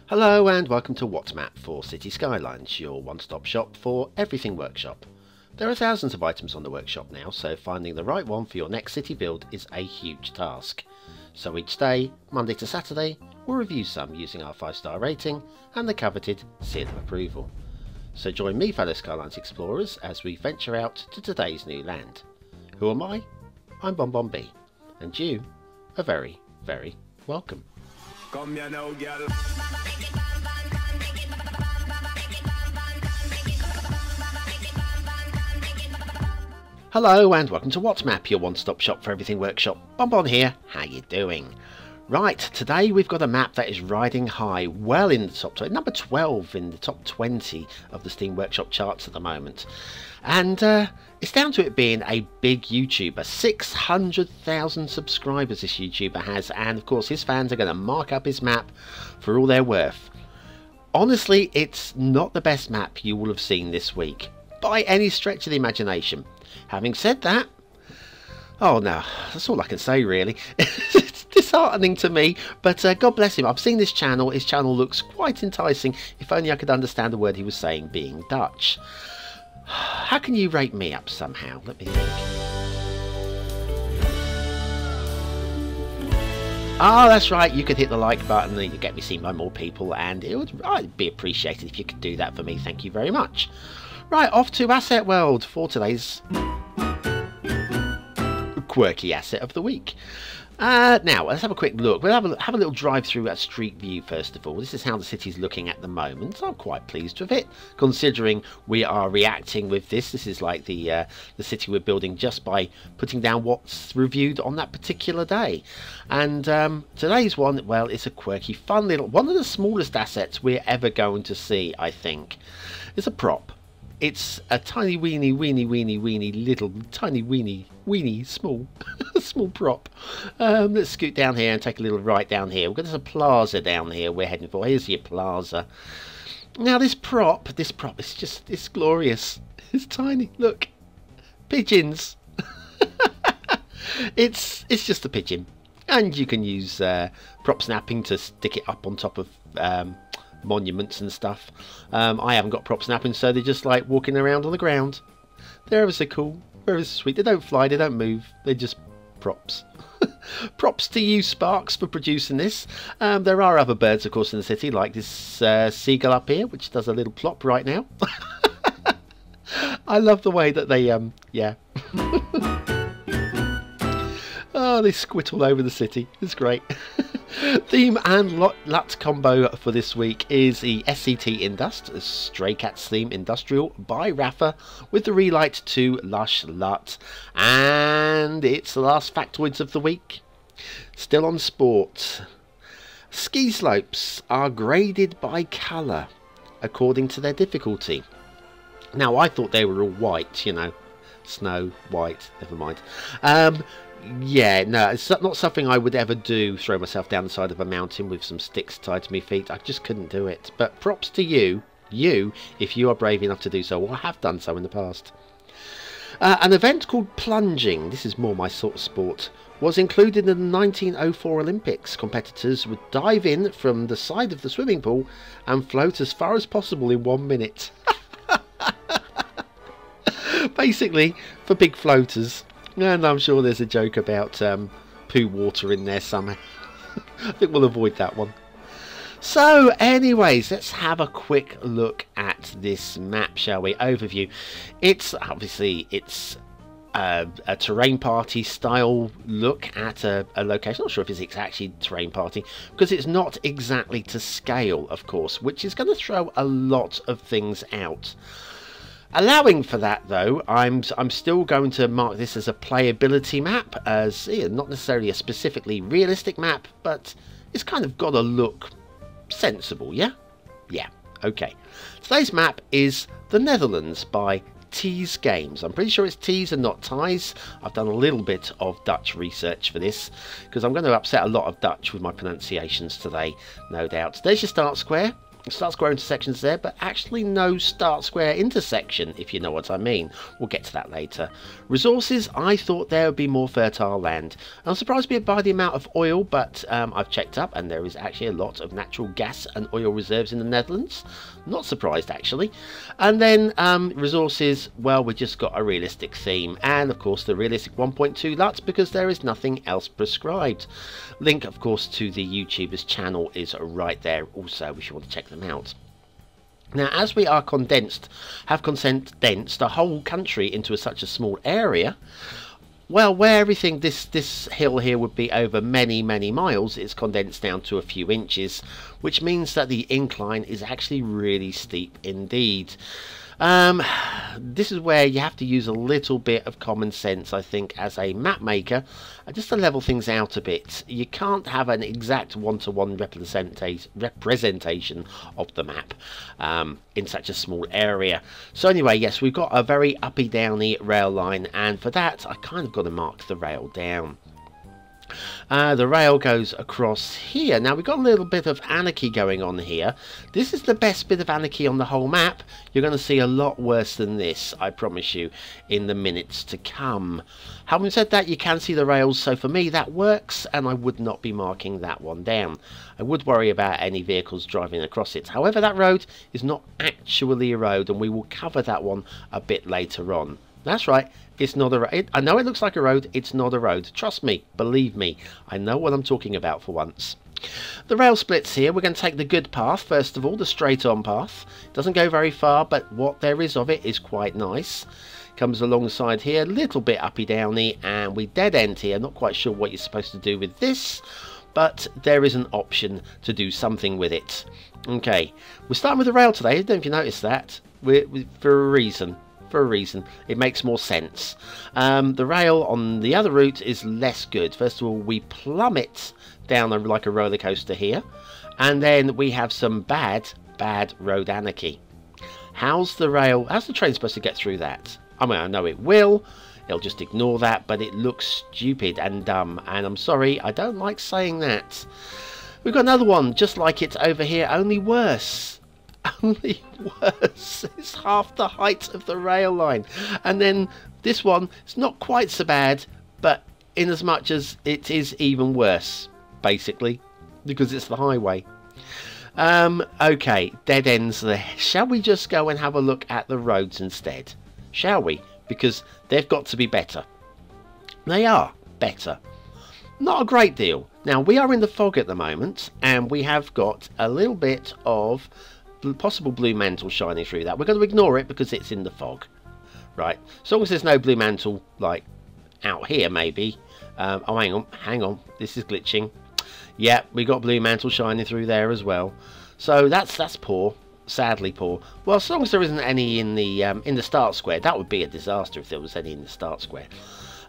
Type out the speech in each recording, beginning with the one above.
Hello and welcome to What's Map for Cities Skylines, your one-stop shop for everything workshop. There are thousands of items on the workshop now, so finding the right one for your next city build is a huge task. So each day, Monday to Saturday, we'll review some using our 5-star rating and the coveted seal of approval. So join me, fellow Skylines explorers, as we venture out to today's new land. Who am I? I'm BonBonB, and you are very, very welcome. Come here now, girl. Hello and welcome to What's Map, your one-stop shop for everything workshop. BonBon here, how you doing? Right, today we've got a map that is riding high, well in the top 20, number 12 in the top 20 of the Steam Workshop charts at the moment. And it's down to it being a big YouTuber. 600,000 subscribers this YouTuber has, and of course his fans are going to mark up his map for all they're worth. Honestly, it's not the best map you will have seen this week, by any stretch of the imagination. Having said that, oh no, that's all I can say really. It's disheartening to me, but God bless him. I've seen this channel. His channel looks quite enticing. If only I could understand the word he was saying, being Dutch. How can you rate me up somehow? Let me think. Ah, that's right, you could hit the like button and you get me seen by more people, and I'd be appreciated if you could do that for me. Thank you very much. Right, off to Asset World for today's Quirky Asset of the Week. Now, let's have a quick look. We'll have a little drive through at Street View first of all. This is how the city's looking at the moment. I'm quite pleased with it, considering we are reacting with this. This is like the city we're building just by putting down what's reviewed on that particular day. And today's one, well, it's a quirky, fun little, one of the smallest assets we're ever going to see, I think. It's a prop. It's a tiny weeny little tiny weeny small small prop. Let's scoot down here and take a little right down here. We've got a plaza down here we're heading for. Here's your plaza. Now this prop is just, it's glorious. It's tiny. Look, pigeons. It's just a pigeon, and you can use prop snapping to stick it up on top of monuments and stuff. I haven't got prop snapping, so they're just like walking around on the ground. They're ever so cool, ever so sweet. They don't fly, they don't move, they're just props. Props to you, Sparks, for producing this. There are other birds, of course, in the city, like this seagull up here, which does a little plop right now. I love the way that they, yeah. Oh, they squit all over the city. It's great. Theme and LUT combo for this week is the SCT Indust, Stray Cats Theme Industrial by Rafa, with the relight to Lush LUT. And it's the last Factoids of the week. Still on sport. Ski slopes are graded by colour, according to their difficulty. Now, I thought they were all white, you know. Snow, white, never mind. Yeah, no, it's not something I would ever do, throw myself down the side of a mountain with some sticks tied to my feet. I just couldn't do it. But props to you, if you are brave enough to do so, or have done so in the past. An event called plunging, this is more my sort of sport, was included in the 1904 Olympics. Competitors would dive in from the side of the swimming pool and float as far as possible in 1 minute. Basically, for big floaters. And I'm sure there's a joke about poo water in there somehow. I think we'll avoid that one. So anyways, let's have a quick look at this map, shall we? Overview. It's obviously, it's a terrain party style look at a location. Not sure if it's actually terrain party, because it's not exactly to scale, of course, which is going to throw a lot of things out. Allowing for that, though, I'm still going to mark this as a playability map, as not necessarily a specifically realistic map, but it's kind of got to look sensible, yeah? Yeah, okay. Today's map is the Netherlands by Cities Games. I'm pretty sure it's T's and not Ties. I've done a little bit of Dutch research for this, because I'm going to upset a lot of Dutch with my pronunciations today, no doubt. There's your start square. Start square intersections there, but actually no start square intersection, if you know what I mean. We'll get to that later. Resources, I thought there would be more fertile land. I'm surprised by the amount of oil, but I've checked up and there is actually a lot of natural gas and oil reserves in the Netherlands. Not surprised actually. And then resources, well, we just got a realistic theme, and of course the realistic 1.2 LUTs, because there is nothing else prescribed. Link of course to the YouTuber's channel is right there also if you want to check them out. Now, as we are have condensed the whole country into such a small area, well, where everything, this hill here would be over many miles, it's condensed down to a few inches, which means that the incline is actually really steep indeed. This is where you have to use a little bit of common sense, I think, as a map maker, just to level things out a bit. You can't have an exact one-to-one representation of the map in such a small area. So anyway, yes, we've got a very uppy-downy rail line, and for that I kind of got to mark the rail down. The rail goes across here. Now we've got a little bit of anarchy going on here. This is the best bit of anarchy on the whole map. You're going to see a lot worse than this, I promise you, in the minutes to come. Having said that, you can see the rails, so for me that works, and I would not be marking that one down. I would worry about any vehicles driving across it. However, that road is not actually a road, and we will cover that one a bit later on. That's right, it's not a road. I know it looks like a road, it's not a road. Trust me, believe me, I know what I'm talking about for once. The rail splits here. We're going to take the good path, first of all, the straight on path. It doesn't go very far, but what there is of it is quite nice. Comes alongside here, a little bit uppy downy, and we dead end here. Not quite sure what you're supposed to do with this, but there is an option to do something with it. Okay, we're starting with the rail today. I don't know if you noticed that. For a reason. It makes more sense. The rail on the other route is less good. First of all, we plummet down like a roller coaster here, and then we have some bad road anarchy. How's the train supposed to get through that? I mean, I know it will. It'll just ignore that, but it looks stupid and dumb, and I'm sorry, I don't like saying that. We've got another one just like it over here, only worse. Only worse. It's half the height of the rail line. And then this one, it's not quite so bad, but in as much as it is even worse, basically, because it's the highway. Okay, dead ends there. Shall we just go and have a look at the roads instead? Shall we? Because they've got to be better. They are better. Not a great deal. Now, we are in the fog at the moment, and we have got a little bit of possible blue mantle shining through that. We're going to ignore it because it's in the fog, right? As long as there's no blue mantle like out here, maybe. Oh, hang on, this is glitching. Yeah, we got blue mantle shining through there as well. So that's poor, sadly poor. Well, as long as there isn't any in the start square, that would be a disaster if there was any in the start square.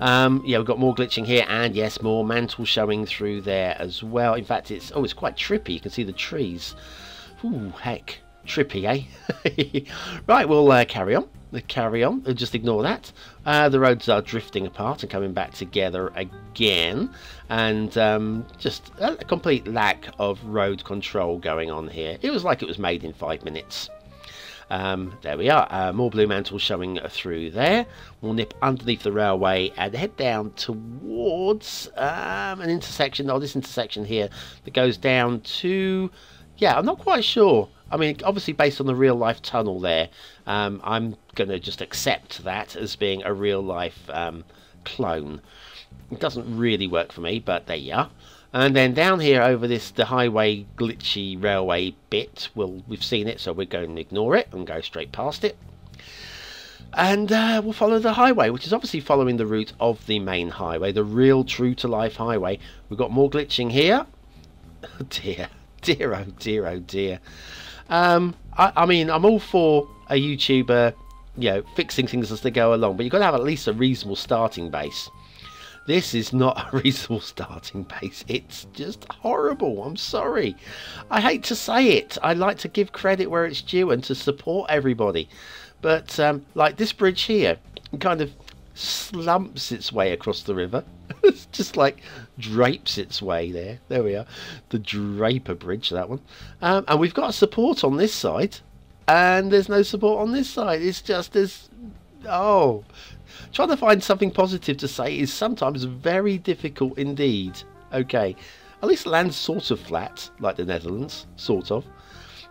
Yeah, we've got more glitching here, and yes, more mantle showing through there as well. In fact, it's quite trippy. You can see the trees. Ooh, heck. Trippy, eh? Right, we'll carry on. Just ignore that. The roads are drifting apart and coming back together again. And just a complete lack of road control going on here. It was like it was made in 5 minutes. There we are. More blue mantle showing through there. We'll nip underneath the railway and head down towards an intersection. Oh, this intersection here that goes down to... Yeah, I'm not quite sure. I mean, obviously based on the real-life tunnel there, I'm going to just accept that as being a real-life clone. It doesn't really work for me, but there you are. And then down here over the highway glitchy railway bit, we've seen it, so we're going to ignore it and go straight past it. And we'll follow the highway, which is obviously following the route of the main highway, the real true-to-life highway. We've got more glitching here. Oh dear. Dear, oh dear, oh dear. I mean, I'm all for a YouTuber, you know, fixing things as they go along, but you've got to have at least a reasonable starting base. This is not a reasonable starting base. It's just horrible. I'm sorry. I hate to say it. I like to give credit where it's due and to support everybody. But like this bridge here, it kind of slumps its way across the river. It's just like drapes its way there. There we are. The Draper Bridge, that one. And we've got support on this side. And there's no support on this side. It's just this... Oh... Trying to find something positive to say is sometimes very difficult indeed. Okay. At least the land's sort of flat, like the Netherlands. Sort of.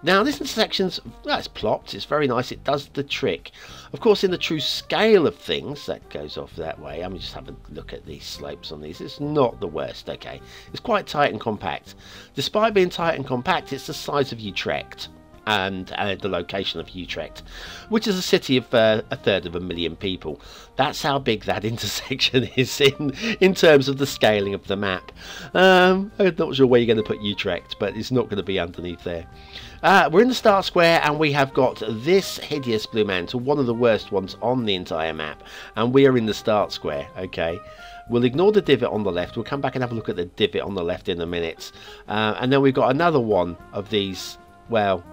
Now, this intersection's, well, it's plopped, it's very nice, it does the trick. Of course, in the true scale of things, that goes off that way. Let me just have a look at these slopes on these. It's not the worst, okay. It's quite tight and compact. Despite being tight and compact, it's the size of Utrecht. And the location of Utrecht, which is a city of a third of a million people. That's how big that intersection is in terms of the scaling of the map. I'm not sure where you're going to put Utrecht, but it's not going to be underneath there. We're in the start square, and we have got this hideous blue mantle, one of the worst ones on the entire map, and we are in the start square. Okay. We'll ignore the divot on the left. We'll come back and have a look at the divot on the left in a minute. And then we've got another one of these, well...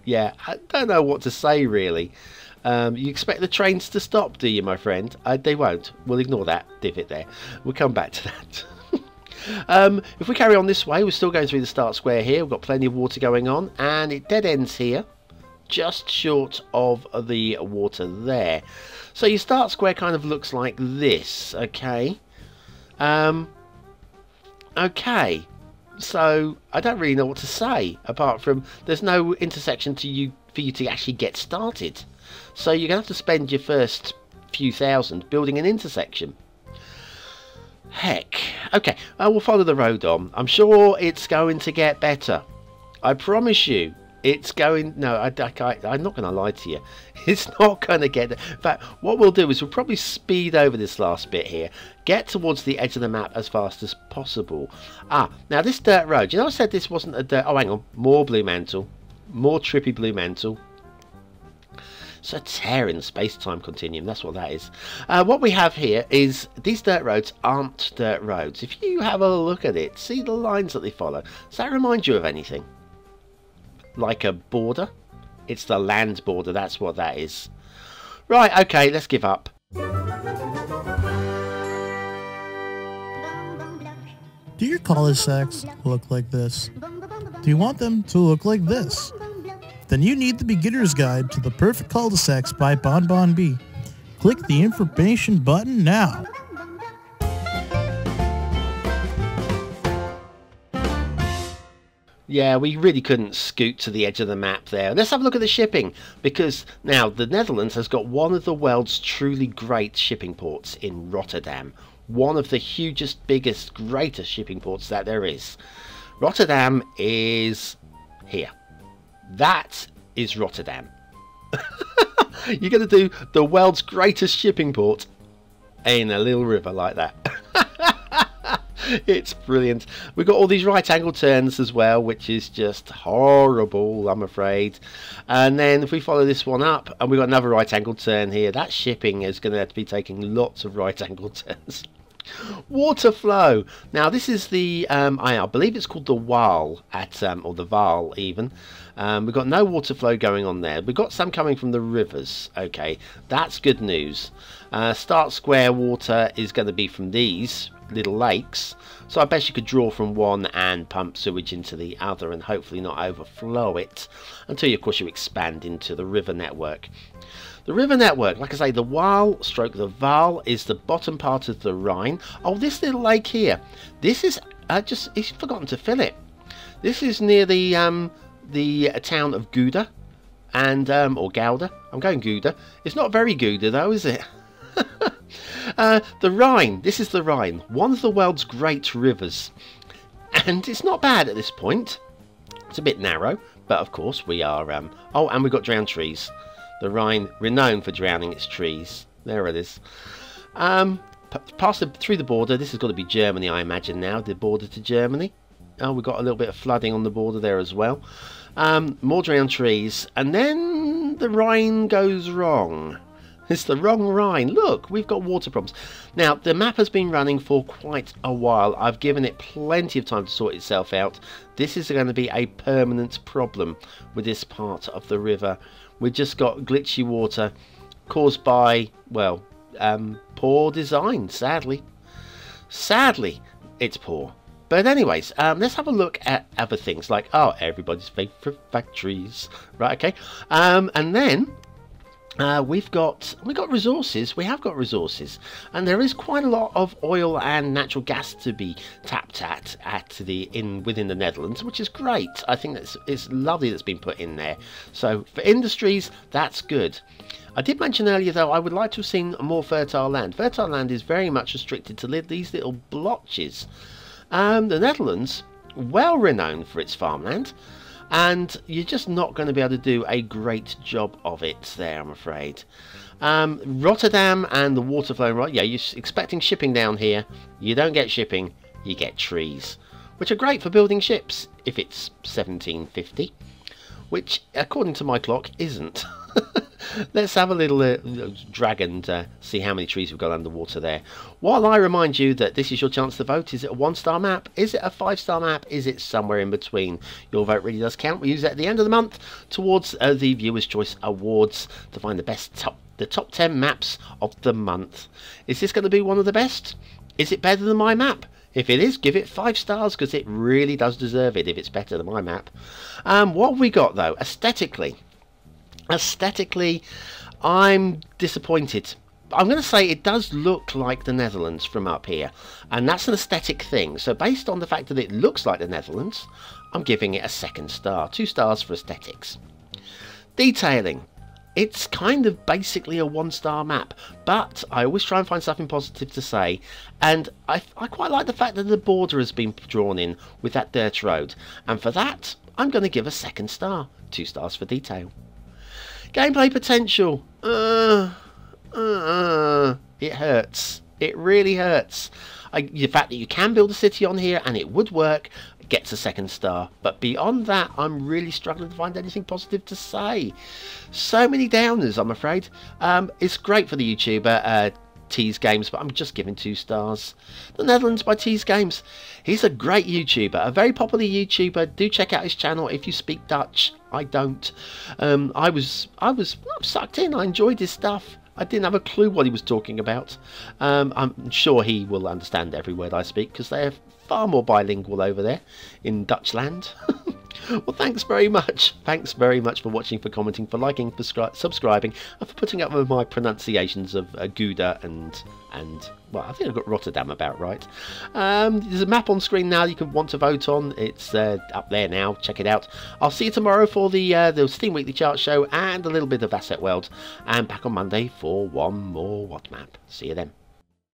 yeah, I don't know what to say really. You expect the trains to stop, do you, my friend? They won't. We'll ignore that divot there. We'll come back to that. If we carry on this way, we're still going through the start square here. We've got plenty of water going on, and it dead ends here, just short of the water there. So your start square kind of looks like this, okay? Okay. So I don't really know what to say, apart from there's no intersection for you to actually get started. So you're going to have to spend your first few thousand building an intersection. Heck. Okay, I will follow the road on. I'm sure it's going to get better. I promise you. It's going... No, I'm not going to lie to you. It's not going to get... In fact, what we'll do is we'll probably speed over this last bit here. Get towards the edge of the map as fast as possible. Now this dirt road. You know I said this wasn't a dirt... Oh, hang on. More blue mantle. More trippy blue mantle. It's a tear in the space-time continuum. That's what that is. What we have here is... These dirt roads aren't dirt roads. If you have a look at it, see the lines that they follow. Does that remind you of anything? Like a border? It's the land border, that's what that is. Right, okay, let's give up. Do your cul-de-sacs look like this? Do you want them to look like this? Then you need the beginner's guide to the perfect cul-de-sacs by BonBonB. Click the information button now. Yeah, we really couldn't scoot to the edge of the map there. Let's have a look at the shipping, because now the Netherlands has got one of the world's truly great shipping ports in Rotterdam. One of the hugest, biggest, greatest shipping ports that there is. Rotterdam is here. That is Rotterdam. You're going to do the world's greatest shipping port in a little river like that. It's brilliant. We've got all these right angle turns as well, which is just horrible, I'm afraid. And then if we follow this one up, and we've got another right angle turn here, that shipping is going to have to be taking lots of right angle turns. Water flow. Now this is the I believe it's called the Waal at or the Vaal even. We've got no water flow going on there. We've got some coming from the rivers. Okay, that's good news. Start square water is going to be from these little lakes, so I bet you could draw from one and pump sewage into the other and hopefully not overflow it until of course you expand into the river network. The river network, like I say, the Waal stroke the Vaal is the bottom part of the Rhine. Oh, this little lake here, this is he's forgotten to fill it. This is near the town of Gouda and or Gouda. I'm going Gouda. It's not very Gouda though, is it? The Rhine, this is the Rhine, one of the world's great rivers, and it's not bad at this point. It's a bit narrow, but of course we are oh, and we've got drowned trees. The Rhine, renowned for drowning its trees. There it is. Through the border. This has got to be Germany, I imagine now, the border to Germany. Oh, we've got a little bit of flooding on the border there as well. More drowned trees, and then the Rhine goes wrong. It's the wrong Rhine. Look, we've got water problems. Now, the map has been running for quite a while. I've given it plenty of time to sort itself out. This is going to be a permanent problem with this part of the river. We've just got glitchy water caused by, well, poor design, sadly. Sadly. it's poor. But anyways, let's have a look at other things like, oh, everybody's favourite factories. Right, okay. And then we've got resources. We have got resources, and there is quite a lot of oil and natural gas to be tapped at within the Netherlands, which is great. I think it's lovely that's been put in there. So for industries, that's good. I did mention earlier though I would like to have seen more fertile land. Fertile land is very much restricted to these little blotches. The Netherlands, well renowned for its farmland, and you're just not going to be able to do a great job of it there, I'm afraid. Rotterdam and the water flow, right? Yeah, you're expecting shipping down here. You don't get shipping, you get trees, which are great for building ships if it's 1750, which, according to my clock, isn't. Let's have a little drag and see how many trees we've got underwater there. While I remind you that this is your chance to vote. Is it a 1-star map? Is it a 5-star map? Is it somewhere in between? Your vote really does count. We use it at the end of the month towards the Viewers' Choice Awards to find the top 10 maps of the month. Is this going to be one of the best? Is it better than my map? If it is, give it 5 stars because it really does deserve it if it's better than my map. What have we got though? Aesthetically, I'm disappointed. I'm going to say it does look like the Netherlands from up here, and that's an aesthetic thing. So based on the fact that it looks like the Netherlands, I'm giving it a 2nd star. 2 stars for aesthetics. Detailing. It's kind of basically a 1-star map, but I always try and find something positive to say, and I quite like the fact that the border has been drawn in with that dirt road, and for that I'm going to give a 2nd star. 2 stars for detail. Gameplay potential. It hurts. It really hurts. The fact that you can build a city on here and it would work gets a 2nd star. But beyond that, I'm really struggling to find anything positive to say. So many downers, I'm afraid. It's great for the YouTuber Tease Games, but I'm just giving 2 stars. The Netherlands by Tease Games. He's a great YouTuber, a very popular YouTuber. Do check out his channel if you speak Dutch. I don't. I'm sucked in. I enjoyed his stuff. I didn't have a clue what he was talking about. I'm sure he will understand every word I speak because they're far more bilingual over there in Dutchland. Well, thanks very much. Thanks very much for watching, for commenting, for liking, for subscribing, and for putting up with my pronunciations of Gouda and well, I think I've got Rotterdam about right. There's a map on screen now you can want to vote on. It's up there now. Check it out. I'll see you tomorrow for the Steam Weekly Chart Show and a little bit of Asset World, and back on Monday for one more What Map. See you then.